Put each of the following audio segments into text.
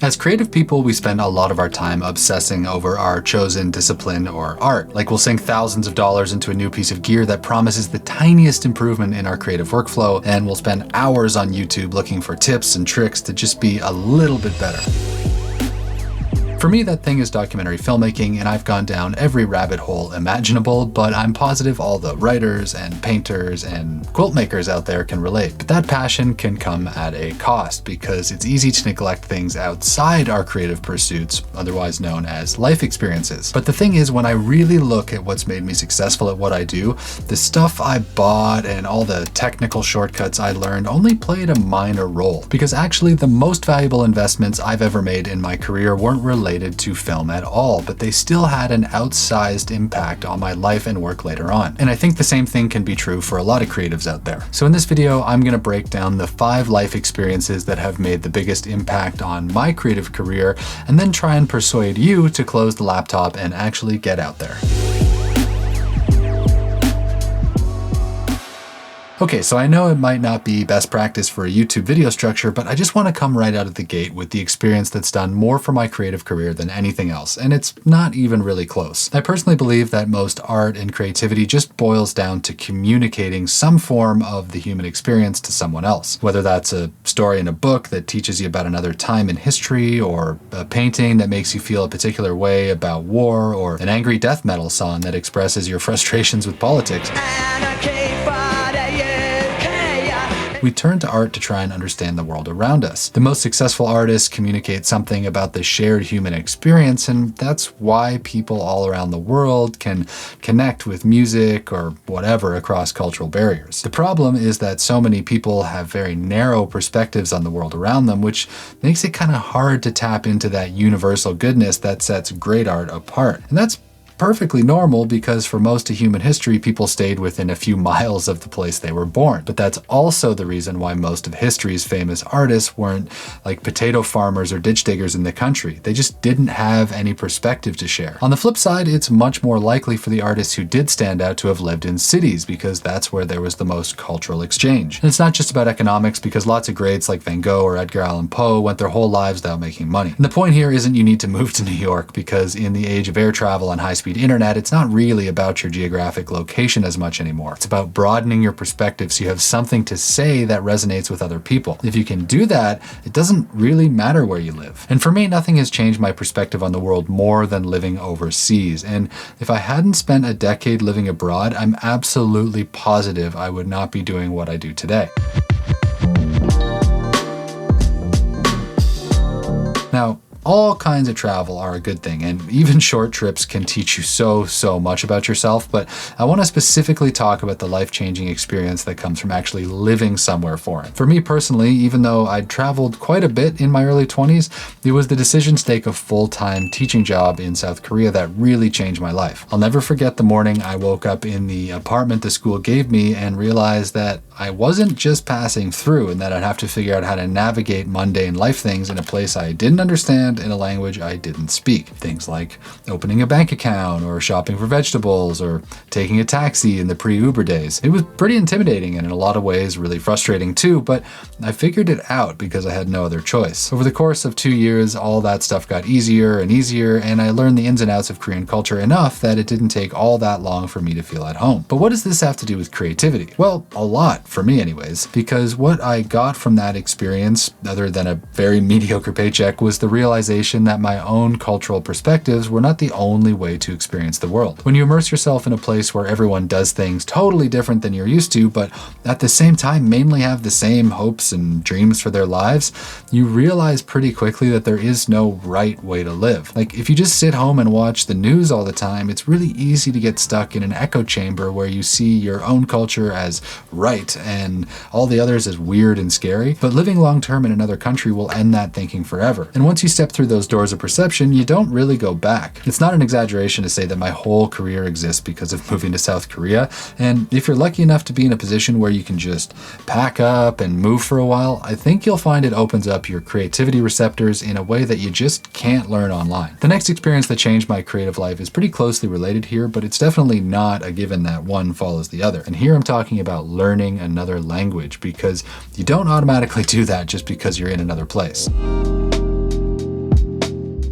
As creative people, we spend a lot of our time obsessing over our chosen discipline or art. Like we'll sink thousands of dollars into a new piece of gear that promises the tiniest improvement in our creative workflow, and we'll spend hours on YouTube looking for tips and tricks to just be a little bit better. For me, that thing is documentary filmmaking, and I've gone down every rabbit hole imaginable, but I'm positive all the writers and painters and quilt makers out there can relate. But that passion can come at a cost, because it's easy to neglect things outside our creative pursuits, otherwise known as life experiences. But the thing is, when I really look at what's made me successful at what I do, the stuff I bought and all the technical shortcuts I learned only played a minor role, because actually the most valuable investments I've ever made in my career weren't related to film at all, but they still had an outsized impact on my life and work later on. And I think the same thing can be true for a lot of creatives out there. So in this video, I'm going to break down the 5 life experiences that have made the biggest impact on my creative career, and then try and persuade you to close the laptop and actually get out there. Okay, so I know it might not be best practice for a YouTube video structure, but I just want to come right out of the gate with the experience that's done more for my creative career than anything else, and it's not even really close. I personally believe that most art and creativity just boils down to communicating some form of the human experience to someone else. Whether that's a story in a book that teaches you about another time in history, or a painting that makes you feel a particular way about war, or an angry death metal song that expresses your frustrations with politics. We turn to art to try and understand the world around us. The most successful artists communicate something about the shared human experience, and that's why people all around the world can connect with music or whatever across cultural barriers. The problem is that so many people have very narrow perspectives on the world around them, which makes it kind of hard to tap into that universal goodness that sets great art apart. And that's perfectly normal, because for most of human history, people stayed within a few miles of the place they were born. But that's also the reason why most of history's famous artists weren't like potato farmers or ditch diggers in the country. They just didn't have any perspective to share. On the flip side, it's much more likely for the artists who did stand out to have lived in cities, because that's where there was the most cultural exchange. And it's not just about economics, because lots of greats like Van Gogh or Edgar Allan Poe went their whole lives without making money. And the point here isn't you need to move to New York, because in the age of air travel and high-speed internet, it's not really about your geographic location as much anymore. It's about broadening your perspective so you have something to say that resonates with other people. If you can do that, it doesn't really matter where you live. And for me, nothing has changed my perspective on the world more than living overseas. And if I hadn't spent a decade living abroad, I'm absolutely positive I would not be doing what I do today. Now, all kinds of travel are a good thing, and even short trips can teach you so much about yourself, but I want to specifically talk about the life-changing experience that comes from actually living somewhere foreign. For me personally, even though I'd traveled quite a bit in my early 20s, it was the decision to take a full-time teaching job in South Korea that really changed my life. I'll never forget the morning I woke up in the apartment the school gave me and realized that I wasn't just passing through, and that I'd have to figure out how to navigate mundane life things in a place I didn't understand, in a language I didn't speak. Things like opening a bank account, or shopping for vegetables, or taking a taxi in the pre-Uber days. It was pretty intimidating, and in a lot of ways really frustrating too, but I figured it out because I had no other choice. Over the course of 2 years, all that stuff got easier and easier, and I learned the ins and outs of Korean culture enough that it didn't take all that long for me to feel at home. But what does this have to do with creativity? Well, a lot, for me anyways, because what I got from that experience, other than a very mediocre paycheck, was the realization that my own cultural perspectives were not the only way to experience the world. When you immerse yourself in a place where everyone does things totally different than you're used to, but at the same time mainly have the same hopes and dreams for their lives, you realize pretty quickly that there is no right way to live. Like, if you just sit home and watch the news all the time, it's really easy to get stuck in an echo chamber where you see your own culture as right and all the others as weird and scary. But living long-term in another country will end that thinking forever. And once you step through those doors of perception, you don't really go back. It's not an exaggeration to say that my whole career exists because of moving to South Korea. And if you're lucky enough to be in a position where you can just pack up and move for a while, I think you'll find it opens up your creativity receptors in a way that you just can't learn online. The next experience that changed my creative life is pretty closely related here, but it's definitely not a given that one follows the other. And here I'm talking about learning another language, because you don't automatically do that just because you're in another place.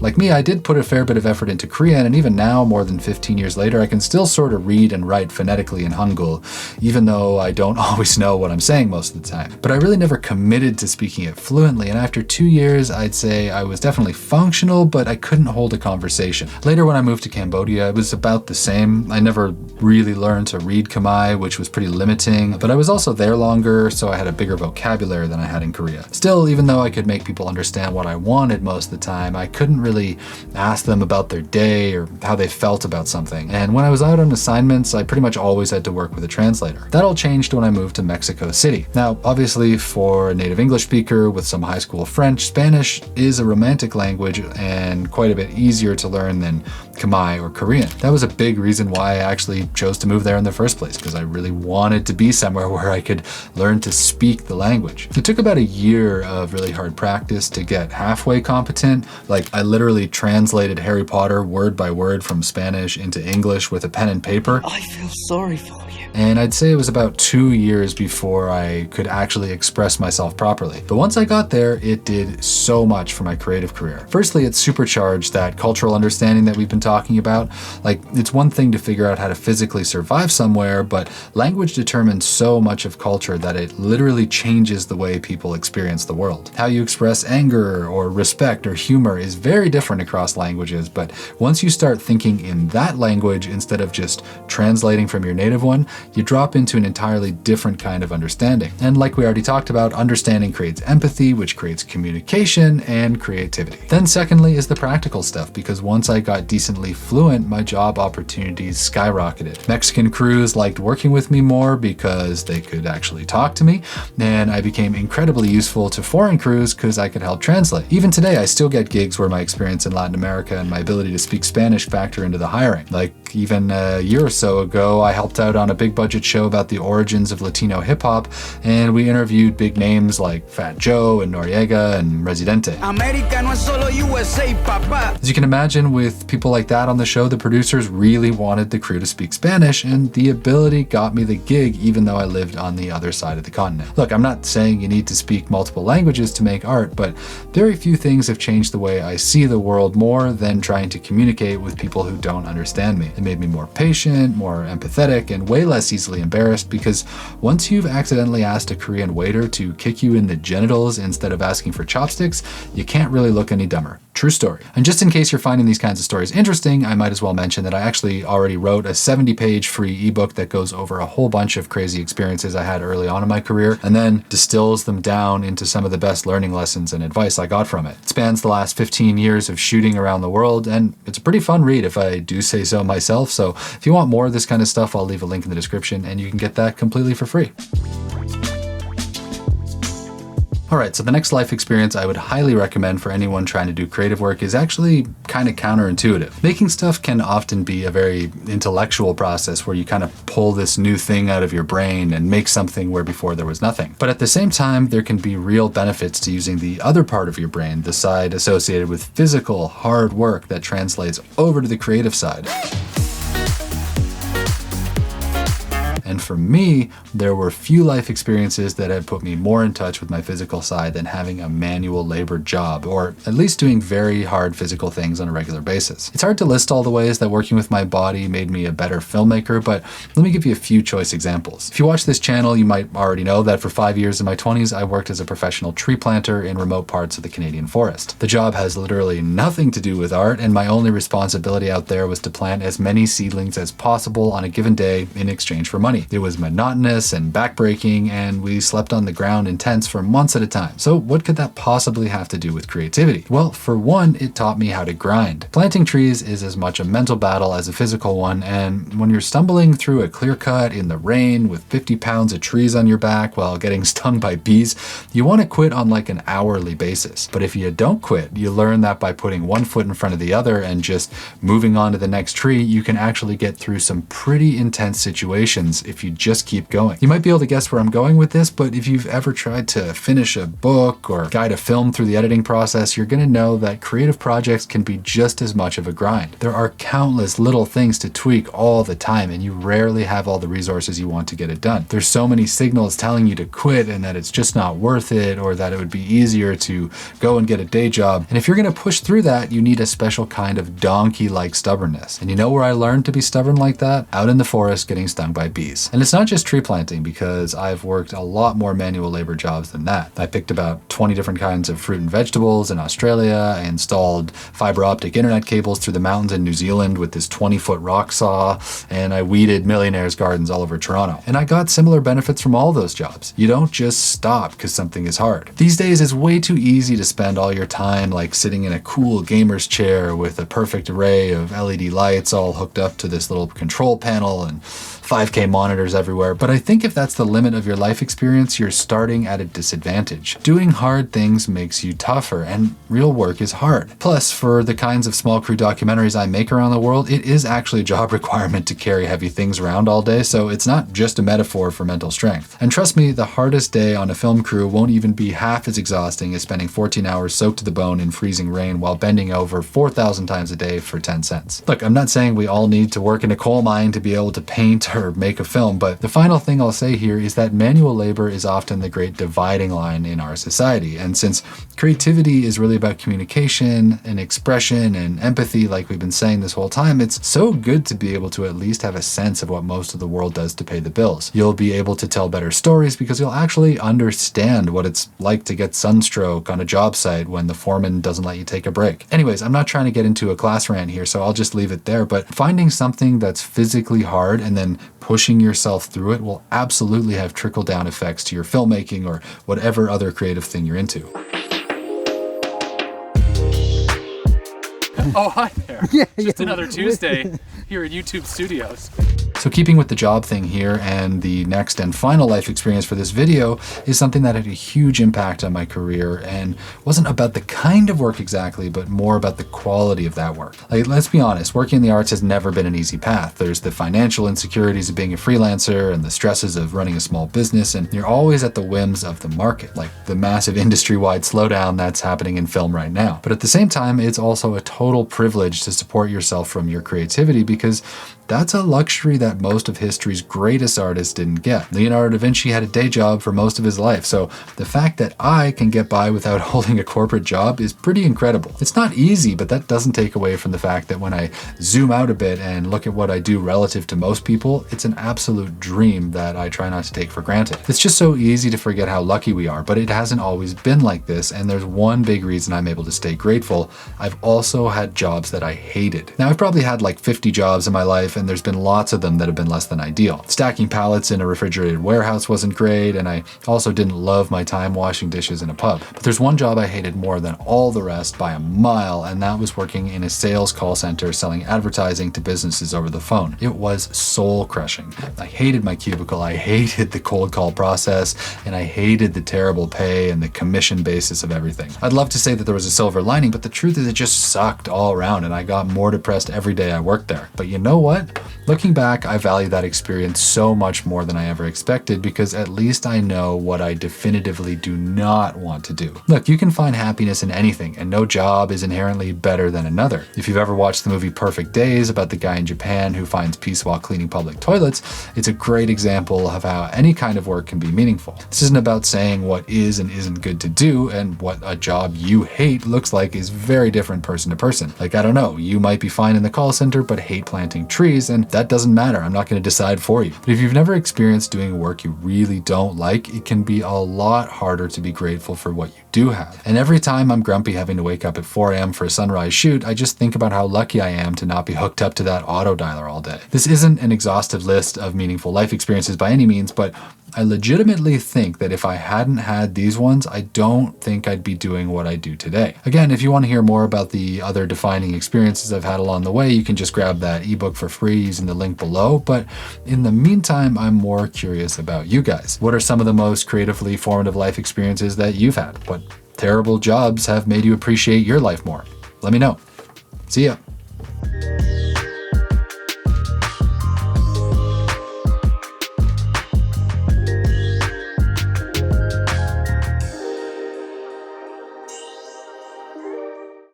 Like me, I did put a fair bit of effort into Korean, and even now, more than 15 years later, I can still sort of read and write phonetically in Hangul, even though I don't always know what I'm saying most of the time. But I really never committed to speaking it fluently, and after 2 years, I'd say I was definitely functional, but I couldn't hold a conversation. Later, when I moved to Cambodia, it was about the same. I never really learned to read Khmer, which was pretty limiting, but I was also there longer, so I had a bigger vocabulary than I had in Korea. Still, even though I could make people understand what I wanted most of the time, I couldn't really ask them about their day or how they felt about something. And when I was out on assignments, I pretty much always had to work with a translator. That all changed when I moved to Mexico City. Now, obviously, for a native English speaker with some high school French, Spanish is a romantic language and quite a bit easier to learn than Khmer or Korean. That was a big reason why I actually chose to move there in the first place, because I really wanted to be somewhere where I could learn to speak the language. It took about a year of really hard practice to get halfway competent. Like, I literally translated Harry Potter word by word from Spanish into English with a pen and paper. I feel sorry for you. And I'd say it was about 2 years before I could actually express myself properly. But once I got there, it did so much for my creative career. Firstly, it supercharged that cultural understanding that we've been talking about. Like, it's one thing to figure out how to physically survive somewhere, but language determines so much of culture that it literally changes the way people experience the world. How you express anger or respect or humor is very different across languages, but once you start thinking in that language instead of just translating from your native one, you drop into an entirely different kind of understanding. And like we already talked about, understanding creates empathy, which creates communication and creativity. Then secondly is the practical stuff, because once I got decently fluent, my job opportunities skyrocketed. Mexican crews liked working with me more because they could actually talk to me, and I became incredibly useful to foreign crews because I could help translate. Even today, I still get gigs where my experience in Latin America and my ability to speak Spanish factor into the hiring. Like, even a year or so ago, I helped out on a big budget show about the origins of Latino hip hop, and we interviewed big names like Fat Joe and Noriega and Residente. America no es solo USA, papa. As you can imagine, with people like that on the show, the producers really wanted the crew to speak Spanish, and the ability got me the gig even though I lived on the other side of the continent. Look, I'm not saying you need to speak multiple languages to make art, but very few things have changed the way I see the world more than trying to communicate with people who don't understand me. It made me more patient, more empathetic, and way less easily embarrassed, because once you've accidentally asked a Korean waiter to kick you in the genitals instead of asking for chopsticks, you can't really look any dumber. True story. And just in case you're finding these kinds of stories interesting, I might as well mention that I actually already wrote a 70-page free ebook that goes over a whole bunch of crazy experiences I had early on in my career, and then distills them down into some of the best learning lessons and advice I got from it. It spans the last 15 years of shooting around the world, and it's a pretty fun read if I do say so myself. So if you want more of this kind of stuff, I'll leave a link in the description and you can get that completely for free. Alright, so the next life experience I would highly recommend for anyone trying to do creative work is actually kind of counterintuitive. Making stuff can often be a very intellectual process where you kind of pull this new thing out of your brain and make something where before there was nothing. But at the same time, there can be real benefits to using the other part of your brain, the side associated with physical, hard work that translates over to the creative side. And for me, there were few life experiences that had put me more in touch with my physical side than having a manual labor job, or at least doing very hard physical things on a regular basis. It's hard to list all the ways that working with my body made me a better filmmaker, but let me give you a few choice examples. If you watch this channel, you might already know that for 5 years in my 20s, I worked as a professional tree planter in remote parts of the Canadian forest. The job has literally nothing to do with art, and my only responsibility out there was to plant as many seedlings as possible on a given day in exchange for money. It was monotonous and backbreaking, and we slept on the ground in tents for months at a time. So what could that possibly have to do with creativity? Well, for one, it taught me how to grind. Planting trees is as much a mental battle as a physical one, and when you're stumbling through a clear cut in the rain with 50 pounds of trees on your back while getting stung by bees, you want to quit on like an hourly basis. But if you don't quit, you learn that by putting one foot in front of the other and just moving on to the next tree, you can actually get through some pretty intense situations if you just keep going. You might be able to guess where I'm going with this, but if you've ever tried to finish a book or guide a film through the editing process, you're going to know that creative projects can be just as much of a grind. There are countless little things to tweak all the time, and you rarely have all the resources you want to get it done. There's so many signals telling you to quit and that it's just not worth it, or that it would be easier to go and get a day job. And if you're going to push through that, you need a special kind of donkey-like stubbornness. And you know where I learned to be stubborn like that? Out in the forest getting stung by bees. And it's not just tree planting, because I've worked a lot more manual labor jobs than that. I picked about 20 different kinds of fruit and vegetables in Australia. I installed fiber optic internet cables through the mountains in New Zealand with this 20-foot rock saw, and I weeded millionaires' gardens all over Toronto. And I got similar benefits from all those jobs. You don't just stop because something is hard. These days, it's way too easy to spend all your time like sitting in a cool gamer's chair with a perfect array of LED lights all hooked up to this little control panel and 5K monitors everywhere. But I think if that's the limit of your life experience, you're starting at a disadvantage. Doing hard things makes you tougher, and real work is hard. Plus, for the kinds of small crew documentaries I make around the world, it is actually a job requirement to carry heavy things around all day, so it's not just a metaphor for mental strength. And trust me, the hardest day on a film crew won't even be half as exhausting as spending 14 hours soaked to the bone in freezing rain while bending over 4,000 times a day for 10 cents. Look, I'm not saying we all need to work in a coal mine to be able to paint or make a film, but the final thing I'll say here is that manual labor is often the great dividing line in our society. And since creativity is really about communication and expression and empathy, like we've been saying this whole time, it's so good to be able to at least have a sense of what most of the world does to pay the bills. You'll be able to tell better stories because you'll actually understand what it's like to get sunstroke on a job site when the foreman doesn't let you take a break. Anyways, I'm not trying to get into a class rant here, so I'll just leave it there, but finding something that's physically hard and then pushing yourself through it will absolutely have trickle-down effects to your filmmaking or whatever other creative thing you're into. Oh, hi there. Just another Tuesday here at YouTube Studios. So keeping with the job thing here, and the next and final life experience for this video is something that had a huge impact on my career and wasn't about the kind of work exactly, but more about the quality of that work. Like, let's be honest, working in the arts has never been an easy path. There's the financial insecurities of being a freelancer and the stresses of running a small business, and you're always at the whims of the market, like the massive industry-wide slowdown that's happening in film right now. But at the same time, it's also a total privilege to support yourself from your creativity, because that's a luxury that most of history's greatest artists didn't get. Leonardo da Vinci had a day job for most of his life, so the fact that I can get by without holding a corporate job is pretty incredible. It's not easy, but that doesn't take away from the fact that when I zoom out a bit and look at what I do relative to most people, it's an absolute dream that I try not to take for granted. It's just so easy to forget how lucky we are, but it hasn't always been like this, and there's one big reason I'm able to stay grateful. I've also had jobs that I hated. Now, I've probably had like 50 jobs in my life, and there's been lots of them that have been less than ideal. Stacking pallets in a refrigerated warehouse wasn't great, and I also didn't love my time washing dishes in a pub. But there's one job I hated more than all the rest by a mile, and that was working in a sales call center selling advertising to businesses over the phone. It was soul crushing. I hated my cubicle, I hated the cold call process, and I hated the terrible pay and the commission basis of everything. I'd love to say that there was a silver lining, but the truth is it just sucked all around, and I got more depressed every day I worked there. But you know what? Looking back, I value that experience so much more than I ever expected, because at least I know what I definitively do not want to do. Look, you can find happiness in anything, and no job is inherently better than another. If you've ever watched the movie Perfect Days about the guy in Japan who finds peace while cleaning public toilets, it's a great example of how any kind of work can be meaningful. This isn't about saying what is and isn't good to do, and what a job you hate looks like is very different person to person. Like, I don't know, you might be fine in the call center but hate planting trees, and that doesn't matter. I'm not going to decide for you. But if you've never experienced doing work you really don't like, it can be a lot harder to be grateful for what you do have. And every time I'm grumpy having to wake up at 4 a.m. for a sunrise shoot, I just think about how lucky I am to not be hooked up to that auto dialer all day. This isn't an exhaustive list of meaningful life experiences by any means, but I legitimately think that if I hadn't had these ones, I don't think I'd be doing what I do today. Again, if you want to hear more about the other defining experiences I've had along the way, you can just grab that ebook for free using the link below. But in the meantime, I'm more curious about you guys. What are some of the most creatively formative life experiences that you've had? What terrible jobs have made you appreciate your life more? Let me know. See ya.